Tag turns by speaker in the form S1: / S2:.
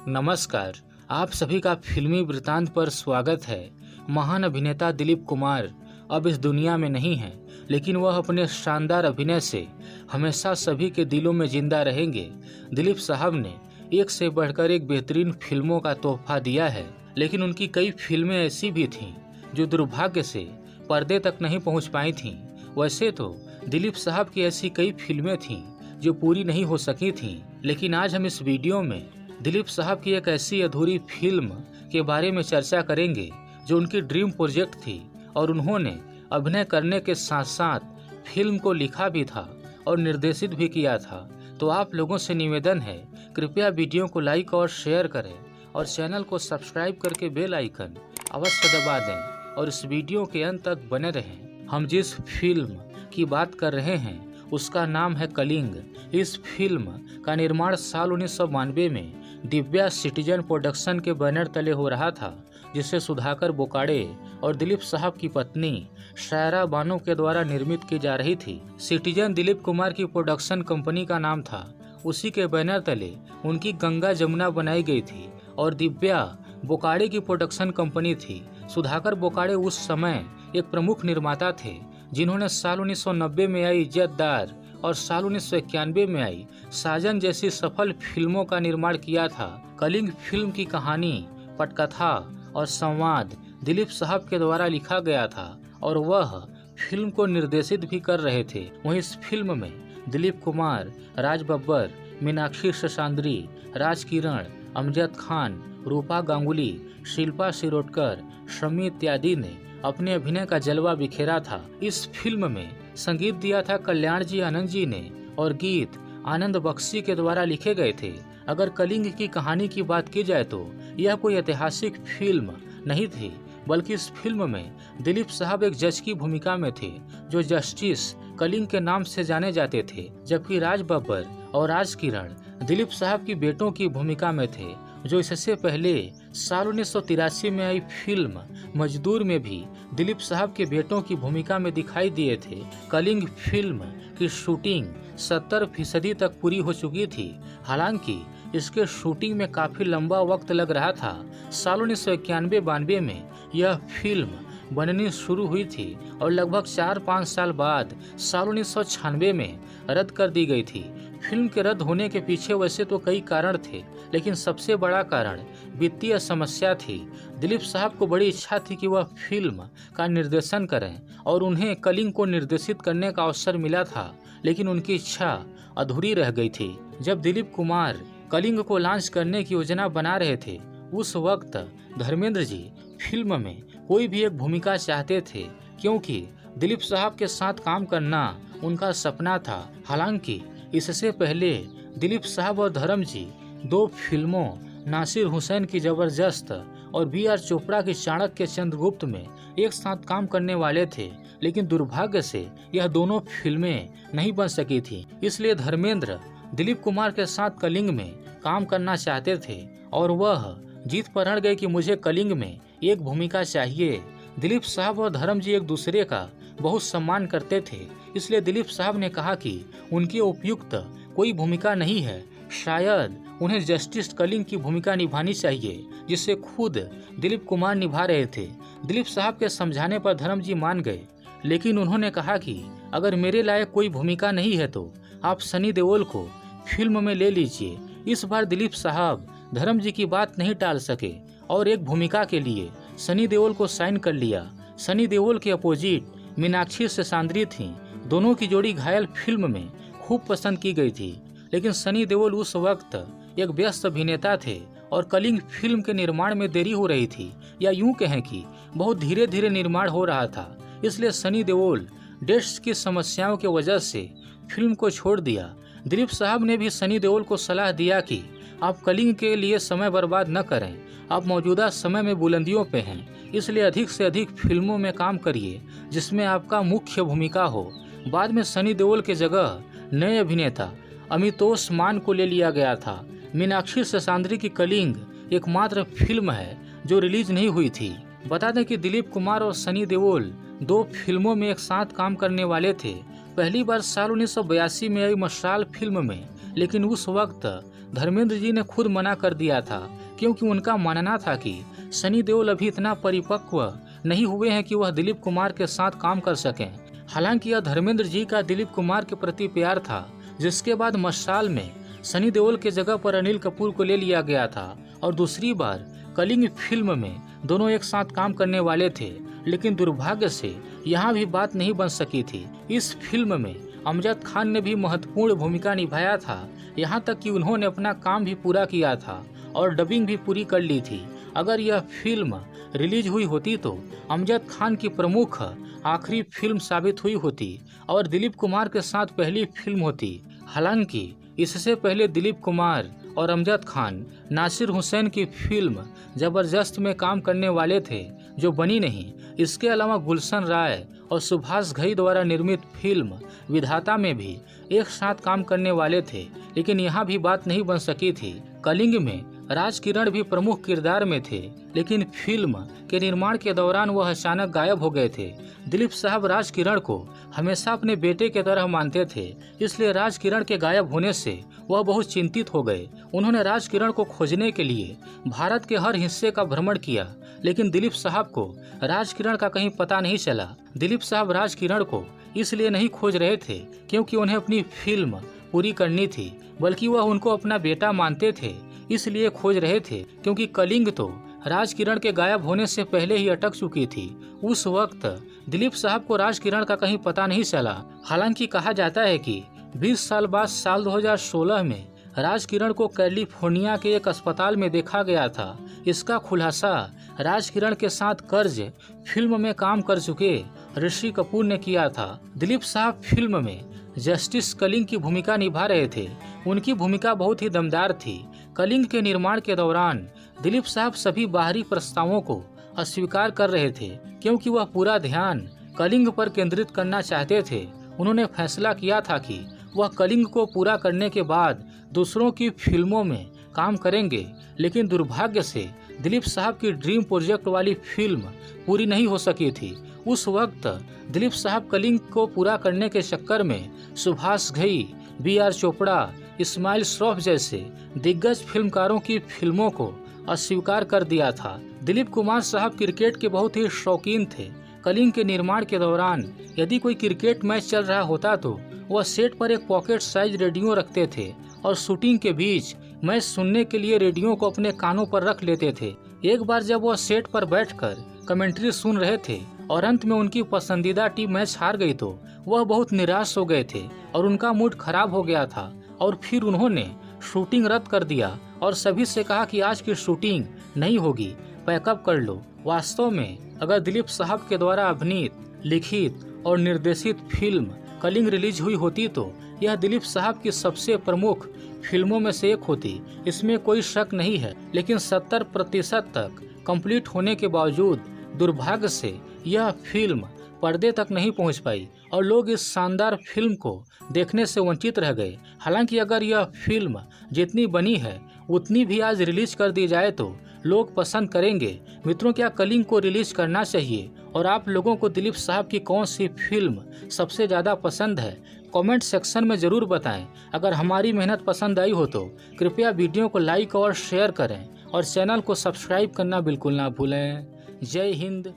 S1: नमस्कार, आप सभी का फिल्मी वृत्तांत पर स्वागत है। महान अभिनेता दिलीप कुमार अब इस दुनिया में नहीं हैं, लेकिन वह अपने शानदार अभिनय से हमेशा सभी के दिलों में जिंदा रहेंगे। दिलीप साहब ने एक से बढ़कर एक बेहतरीन फिल्मों का तोहफा दिया है, लेकिन उनकी कई फिल्में ऐसी भी थीं जो दुर्भाग्य से पर्दे तक नहीं पहुंच पाई थीं। वैसे तो दिलीप साहब की ऐसी कई फिल्में थीं जो पूरी नहीं हो सकी थीं, लेकिन आज हम इस वीडियो में दिलीप साहब की एक ऐसी अधूरी फिल्म के बारे में चर्चा करेंगे जो उनकी ड्रीम प्रोजेक्ट थी और उन्होंने अभिनय करने के साथ साथ फिल्म को लिखा भी था और निर्देशित भी किया था। तो आप लोगों से निवेदन है, कृपया वीडियो को लाइक और शेयर करें और चैनल को सब्सक्राइब करके बेल आइकन अवश्य दबा दें और इस वीडियो के अंत तक बने रहें। हम जिस फिल्म की बात कर रहे हैं उसका नाम है कलिंग। इस फिल्म का निर्माण साल 1992 में दिव्या सिटीजन प्रोडक्शन के बैनर तले हो रहा था, जिसे सुधाकर बोकाड़े और दिलीप साहब की पत्नी शायरा बानो के द्वारा निर्मित की जा रही थी। सिटीजन दिलीप कुमार की प्रोडक्शन कंपनी का नाम था। उसी के बैनर तले उनकी गंगा जमुना बनाई गई थी और दिव्या बोकाड़े की प्रोडक्शन कंपनी थी। सुधाकर बोकाड़े उस समय एक प्रमुख निर्माता थे, जिन्होंने साल 1990 में आई इज्जतदार और साल 1991 में आई साजन जैसी सफल फिल्मों का निर्माण किया था। कलिंग फिल्म की कहानी, पटकथा और संवाद दिलीप साहब के द्वारा लिखा गया था और वह फिल्म को निर्देशित भी कर रहे थे। वहीं इस फिल्म में दिलीप कुमार, राज बब्बर, मीनाक्षी ससांद्री, राज किरण, अमजद खान, रूपा गांगुली, शिल्पा शिरोडकर, शमी इत्यादि ने अपने अभिनय का जलवा बिखेरा था। इस फिल्म में संगीत दिया था कल्याण जी आनंद जी ने और गीत आनंद बख्शी के द्वारा लिखे गए थे। अगर कलिंग की कहानी की बात की जाए तो यह कोई ऐतिहासिक फिल्म नहीं थी, बल्कि इस फिल्म में दिलीप साहब एक जज की भूमिका में थे जो जस्टिस कलिंग के नाम से जाने जाते थे, जबकि राज बब्बर और राज किरण दिलीप साहब की बेटों की भूमिका में थे, जो इससे पहले साल 1983 में आई फिल्म मजदूर में भी दिलीप साहब के बेटों की भूमिका में दिखाई दिए थे। कलिंग फिल्म की शूटिंग 70% तक पूरी हो चुकी थी। हालांकि इसके शूटिंग में काफी लंबा वक्त लग रहा था। साल 1991-92 में यह फिल्म बननी शुरू हुई थी और लगभग 4-5 साल बाद साल 1996 में रद्द कर दी गई थी। फिल्म के रद्द होने के पीछे वैसे तो कई कारण थे, लेकिन सबसे बड़ा कारण वित्तीय समस्या थी। दिलीप साहब को बड़ी इच्छा थी कि वह फिल्म का निर्देशन करें और उन्हें कलिंग को निर्देशित करने का अवसर मिला था, लेकिन उनकी इच्छा अधूरी रह गई थी। जब दिलीप कुमार कलिंग को लॉन्च करने की योजना बना रहे थे, उस वक्त धर्मेंद्र जी फिल्म में कोई भी एक भूमिका चाहते थे, क्योंकि दिलीप साहब के साथ काम करना उनका सपना था। हालांकि इससे पहले दिलीप साहब और धर्म जी 2 फिल्मों नासिर हुसैन की जबरदस्त और B.R. चोपड़ा की चाणक्य चंद्रगुप्त में एक साथ काम करने वाले थे, लेकिन दुर्भाग्य से यह दोनों फिल्में नहीं बन सकी थी। इसलिए धर्मेंद्र दिलीप कुमार के साथ कलिंग में काम करना चाहते थे और वह जीत पर अड़ गए कि मुझे कलिंग में एक भूमिका चाहिए। दिलीप साहब और धर्म जी एक दूसरे का बहुत सम्मान करते थे, इसलिए दिलीप साहब ने कहा कि उनकी उपयुक्त कोई भूमिका नहीं है, शायद उन्हें जस्टिस कलिंग की भूमिका निभानी चाहिए, जिसे खुद दिलीप कुमार निभा रहे थे। दिलीप साहब के समझाने पर धर्म जी मान गए, लेकिन उन्होंने कहा कि अगर मेरे लायक कोई भूमिका नहीं है तो आप सनी देओल को फिल्म में ले लीजिए। इस बार दिलीप साहब धर्म जी की बात नहीं टाल सके और एक भूमिका के लिए सनी देओल को साइन कर लिया। सनी देओल के अपोजिट मीनाक्षी ससांद्री थीं। दोनों की जोड़ी घायल फिल्म में खूब पसंद की गई थी, लेकिन सनी देओल उस वक्त एक व्यस्त अभिनेता थे और कलिंग फिल्म के निर्माण में देरी हो रही थी, या यूं कहें कि बहुत धीरे धीरे निर्माण हो रहा था। इसलिए सनी देओल डेट्स की समस्याओं की वजह से फिल्म को छोड़ दिया। दिलीप साहब ने भी सनी देओल को सलाह दिया कि आप कलिंग के लिए समय बर्बाद न करें, आप मौजूदा समय में बुलंदियों पे हैं, इसलिए अधिक से अधिक फिल्मों में काम करिए जिसमें आपका मुख्य भूमिका हो। बाद में सनी देओल के जगह नए अभिनेता अमितोष मान को ले लिया गया था। मीनाक्षी ससांद्री की कलिंग एकमात्र फिल्म है जो रिलीज नहीं हुई थी। बता दें कि दिलीप कुमार और सनी देओल 2 फिल्मों में एक साथ काम करने वाले थे। पहली बार साल 1982 में आई मशाल फिल्म में लेकिन उस वक्त धर्मेंद्र जी ने खुद मना कर दिया था, क्योंकि उनका मानना था कि सनी देओल अभी इतना परिपक्व नहीं हुए हैं कि वह दिलीप कुमार के साथ काम कर सकें। हालांकि यह धर्मेंद्र जी का दिलीप कुमार के प्रति प्यार था, जिसके बाद मशाल में सनी देओल के जगह पर अनिल कपूर को ले लिया गया था और दूसरी बार कलिंग फिल्म में दोनों एक साथ काम करने वाले थे। लेकिन दुर्भाग्य से यहाँ भी बात नहीं बन सकी थी। इस फिल्म में अमजद खान ने भी महत्वपूर्ण भूमिका निभाया था, यहाँ तक कि उन्होंने अपना काम भी पूरा किया था और डबिंग भी पूरी कर ली थी। अगर यह फिल्म रिलीज हुई होती तो अमजद खान की प्रमुख आखिरी फिल्म साबित हुई होती और दिलीप कुमार के साथ पहली फिल्म होती। हालांकि इससे पहले दिलीप कुमार और अमजद खान नासिर हुसैन की फिल्म जबरदस्त में काम करने वाले थे, जो बनी नहीं। इसके अलावा गुलशन राय और सुभाष घई द्वारा निर्मित फिल्म विधाता में भी एक साथ काम करने वाले थे, लेकिन यहाँ भी बात नहीं बन सकी थी। कलिंग में राज किरण भी प्रमुख किरदार में थे, लेकिन फिल्म के निर्माण के दौरान वह अचानक गायब हो गए थे। दिलीप साहब राज किरण को हमेशा अपने बेटे के तरह मानते थे, इसलिए राज किरण के गायब होने से वह बहुत चिंतित हो गए। उन्होंने राज किरण को खोजने के लिए भारत के हर हिस्से का भ्रमण किया, लेकिन दिलीप साहब को राज किरण का कहीं पता नहीं चला। दिलीप साहब राज किरण को इसलिए नहीं खोज रहे थे क्योंकि उन्हें अपनी फिल्म पूरी करनी थी, बल्कि वह उनको अपना बेटा मानते थे, इसलिए खोज रहे थे। क्योंकि कलिंग तो राज किरण के गायब होने से पहले ही अटक चुकी थी। उस वक्त दिलीप साहब को राज किरण का कहीं पता नहीं चला। हालांकि कहा जाता है कि 20 साल बाद साल 2016 में राज किरण को कैलिफोर्निया के एक अस्पताल में देखा गया था। इसका खुलासा राज किरण के साथ कर्ज फिल्म में काम कर चुके ऋषि कपूर ने किया था। दिलीप साहब फिल्म में जस्टिस कलिंग की भूमिका निभा रहे थे। उनकी भूमिका बहुत ही दमदार थी। कलिंग के निर्माण के दौरान दिलीप साहब सभी बाहरी प्रस्तावों को अस्वीकार कर रहे थे, क्योंकि वह पूरा ध्यान कलिंग पर केंद्रित करना चाहते थे। उन्होंने फैसला किया था कि वह कलिंग को पूरा करने के बाद दूसरों की फिल्मों में काम करेंगे, लेकिन दुर्भाग्य से दिलीप साहब की ड्रीम प्रोजेक्ट वाली फिल्म पूरी नहीं हो सकी थी। उस वक्त दिलीप साहब कलिंग को पूरा करने के चक्कर में सुभाष घई, BR चोपड़ा, इस्माइल श्रॉफ जैसे दिग्गज फिल्मकारों की फिल्मों को अस्वीकार कर दिया था। दिलीप कुमार साहब क्रिकेट के बहुत ही शौकीन थे। कलिंग के निर्माण के दौरान यदि कोई क्रिकेट मैच चल रहा होता तो वह सेट पर एक पॉकेट साइज रेडियो रखते थे और शूटिंग के बीच मैच सुनने के लिए रेडियो को अपने कानों पर रख लेते थे। एक बार जब वह सेट पर बैठकर कमेंट्री सुन रहे थे और अंत में उनकी पसंदीदा टीम मैच हार गई तो वह बहुत निराश हो गए थे और उनका मूड खराब हो गया था और फिर उन्होंने शूटिंग रद्द कर दिया और सभी से कहा कि आज की शूटिंग नहीं होगी, पैकअप कर लो। वास्तव में अगर दिलीप साहब के द्वारा अभिनीत, लिखित और निर्देशित फिल्म कलिंग रिलीज हुई होती तो यह दिलीप साहब की सबसे प्रमुख फिल्मों में से एक होती, इसमें कोई शक नहीं है। लेकिन 70% तक कंप्लीट होने के बावजूद दुर्भाग्य से यह फिल्म पर्दे तक नहीं पहुंच पाई और लोग इस शानदार फिल्म को देखने से वंचित रह गए। हालांकि अगर यह फिल्म जितनी बनी है उतनी भी आज रिलीज कर दी जाए तो लोग पसंद करेंगे। मित्रों, क्या कलिंग को रिलीज करना चाहिए और आप लोगों को दिलीप साहब की कौन सी फिल्म सबसे ज़्यादा पसंद है? कमेंट सेक्शन में ज़रूर बताएं। अगर हमारी मेहनत पसंद आई हो तो कृपया वीडियो को लाइक और शेयर करें और चैनल को सब्सक्राइब करना बिल्कुल ना भूलें। जय हिंद,